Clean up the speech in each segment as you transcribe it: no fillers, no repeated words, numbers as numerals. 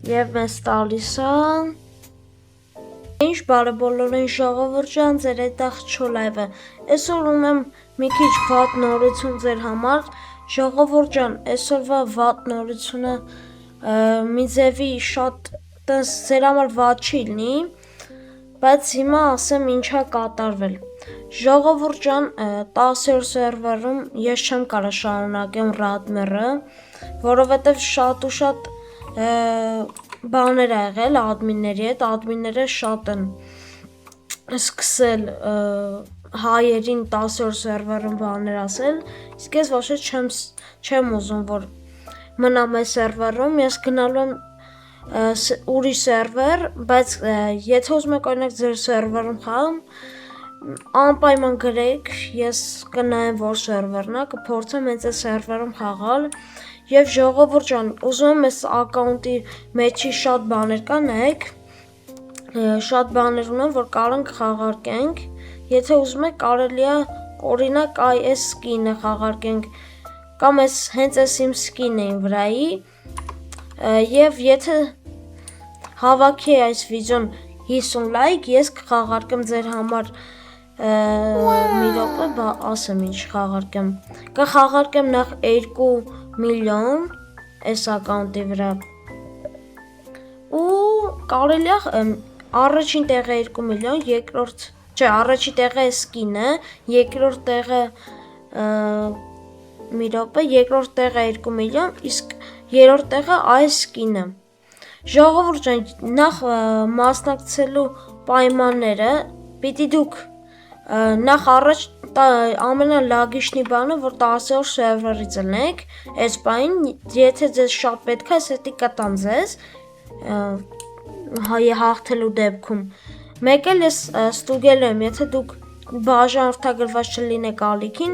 Եվ մեզ տալիս է Ինչ բարեբոլորին ժողովուրդ ջան, ձեր այդտեղ չոլայվը Այսօր ունեմ մի քիչ վատ նորություն ձեր համար Ժողովուրդ ջան, այսօրվա վատ նորությունը մի ձևի շատ ձեր համար վատ չի լինի Բայց հիմա ասեմ ինչա կատարվել Ժողովուրդ ջան, 10-րդ սերվերում ես չեմ կարա շարունակեմ Radmer-ը, որովհետև շատ ու շատ բաներ ա եղել ադմինների հետ, ադմինները շատ են սկսել հայերին 10-րդ սերվերում բաներ ասել, իսկ ես ոչ չեմ ուզում, որ մնամ այս սերվերում, ես գնալու եմ ուրիշ սերվեր, բայց եթե ուզում եք օրինակ ձեր սերվերում խաղամ, անպայման գրեք, ես կնայեմ որ սերվերն է, կփորձեմ հենց այս սերվերում խաղալ Եվ ժողովուրդ ջան, ուզում եմ այս ակաունտի մեջի շատ բաներ կա, նայեք, շատ բաներ ունեմ, որ կարող ենք խաղարկենք, եթե ուզում եք կարելի է օրինակ այս սկինը խաղարկենք, կամ հենց այս իմ սկինն վրայի, եւ եթե հավաքի այս վիդեոն 50 լայք, ես կխաղարկեմ ձեր համար մի րոպե, ասեմ ինչ խաղարկեմ, կխաղարկեմ նախ 2 միլիոն այս ակաունտի վրա ու կարելի է առաջին տեղը 2 միլիոն, երկրորդ, չէ, առաջին տեղը է սկինը, երկրորդ տեղը մի րոպե, երկրորդ տեղը 2 միլիոն, իսկ երրորդ տեղը այս սկինը Ժողովուրդ ջան, նախ մասնակցելու պայմանները, պիտի դուք նախ առաջ ամենալագիշնի բանը, որ 10-րդ սերվերից ելնեք, այս բային, եթե ձեզ շատ պետք է, սետի կտամ ձեզ, հաղթելու դեպքում, մեկ էլ ես ստուգելու եմ, եթե դուք բաժանորդագրված չլինեք ալիքին,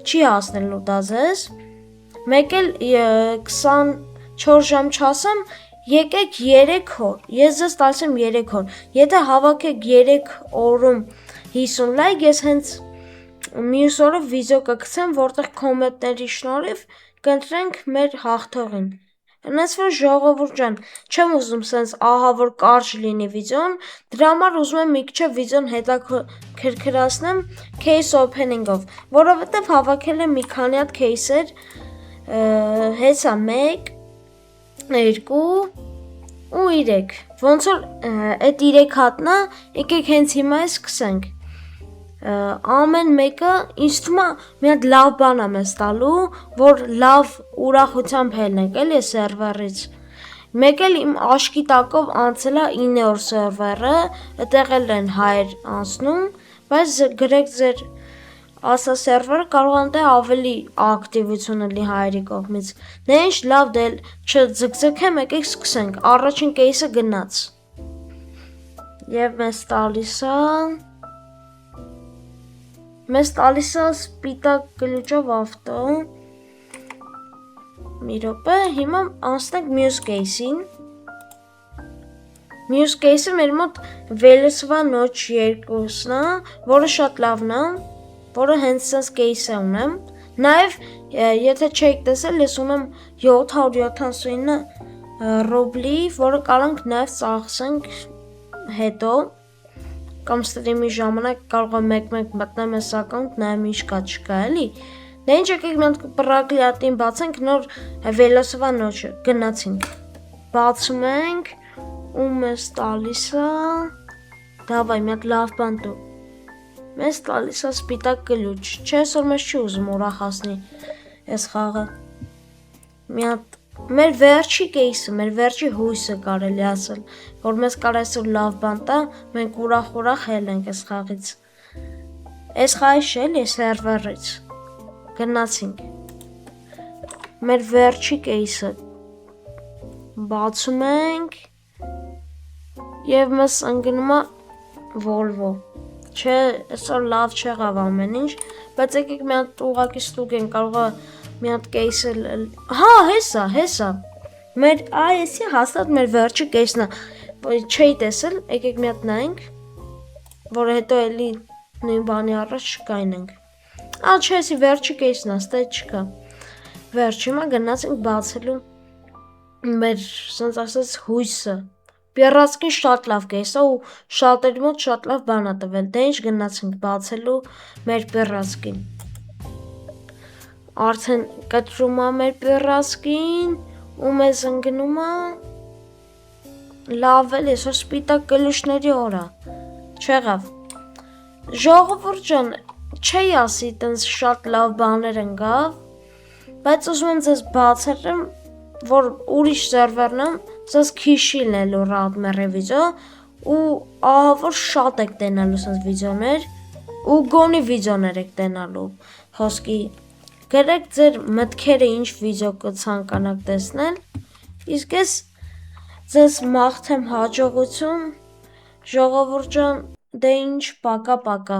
չի հասնելու դա ձեզ, մեկ էլ 24 ժամ չասեմ, եկեք 3 օր, ես ձեզ տալիս եմ 3 օր, եթե հավաքեք 3 օրում 50 լայք, ես հենց մյուս օրը վիդեո կգցեմ, որտեղ կոմենտների շնորհիվ կընտրենք մեր հաղթողին Հենց որ ժողովուրդ ջան, չեմ ուզում սենց ահա որ կարճ լինի վիդեոն, դրա համար ուզում եմ մի քիչ վիդեոն հետաքրքրացնեմ case opening-ով, որովհետև հավաքել եմ մի քանի հատ case-էր, հեսա 1, 2 ու 3, ոնց որ այդ 3 հատնա, եկեք հենց հիմա սկսենք, ամեն մեկը ինձ թվում է մի հատ լավ բան է մեզ տալու, որ լավ ուրախությամբ հելնենք էլի սերվերից Մեկ էլ իմ աշկի տակով անցել է 9-րդ սերվերը, այդտեղ էլ են հայեր անցնում, բայց գրեք ձեր ասա սերվերը կարող է ավելի ակտիվություն լինի հայերի կողմից Դե ինչ լավ դե չձգձգեմ, եկեք սկսենք, առաջին case-ը գնաց Եվ մեզ տալիս է սպիտակ գլուչով ավտո Մի րոպե, հիմա անցնենք մյուս case-ին Մյուս case-ը մեր մոտ Velesva Notch 2-ն է, որը շատ լավն է, որը հենց սենց case-ը ունեմ Նաև, եթե չեք տեսել, ես ունեմ 779 ռուբլի, որը կարող ենք նաև ծախսենք հետո կամ ստրիմի ժամանակ կարող եմ մեկ-մեկ մտնեմ այս ակաունտ, նայեմ ինչ կա չկա էլի Դե ինչ եկեք մենք պրագլիատին բացենք նոր Velesva Notch-ը, գնացինք Բացում ենք ու մեզ տալիս է Դավայ, մի հատ լավ բան տու Մեզ տալիս է սպիտակ գլուչ, չէ այսօր մեզ չի ուզում ուրախացնի այս խաղը Մի հատ Մեր վերջի case-ը, մեր վերջի հույսը կարելի ասել, որ մեզ կար այսօր լավ բան տա, մենք ուրախ հելենք այս խաղից Այս խաղից չէ, այս սերվերից Գնացինք Մեր վերջի case-ը Բացում ենք Եվ մեզ ընկնում է Volvo Չէ, այսօր լավ չեղավ ամեն ինչ, բայց եկեք մի հատ ուղղակի ստուգենք, կարող է մի հատ case Հա, հեսա Մեր այսի հաստատ մեր վերջի case-ն է Չէի տեսել, եկեք մի հատ նայենք Որը հետո էլի նույն բանի առաջ չկայնենք Չէ, էսի վերջի case-ն է, ստե չկա Վերջ հիմա գնացինք բացելու մեր ասենց ասած հույսը։ Պիռասկին շատ լավ կես է ու շատերի մոտ շատ լավ բան է տվել։ Դե ինչ գնացինք բացելու մեր պիռասկին։ Արդեն կտրում է մեր պիռասկին ու մեզ ընկնում է լավ էլ այսօր սպիտակ գլուշների օր է։ Չեղավ։ Ժողովուրդ ջան, չի ասի տենց շատ լավ բաներ ընկավ, բայց ուզում եմ ձեզ բացատրեմ, որ ուրիշ սերվերն եմ, ձեզ քիշի լինելու Radmer-ի վիդեո ու ահա որ շատ եք տենալու սենց վիդեոներ ու գոնի վիդեոներ եք տենալու հոսքի գրեք ձեր մտքերը ինչ վիդեո կցանկանաք տեսնել, իսկ ես ձեզ մաղթեմ հաջողություն, ժողովուրդ ջան, դե ինչ, պակա-պակա։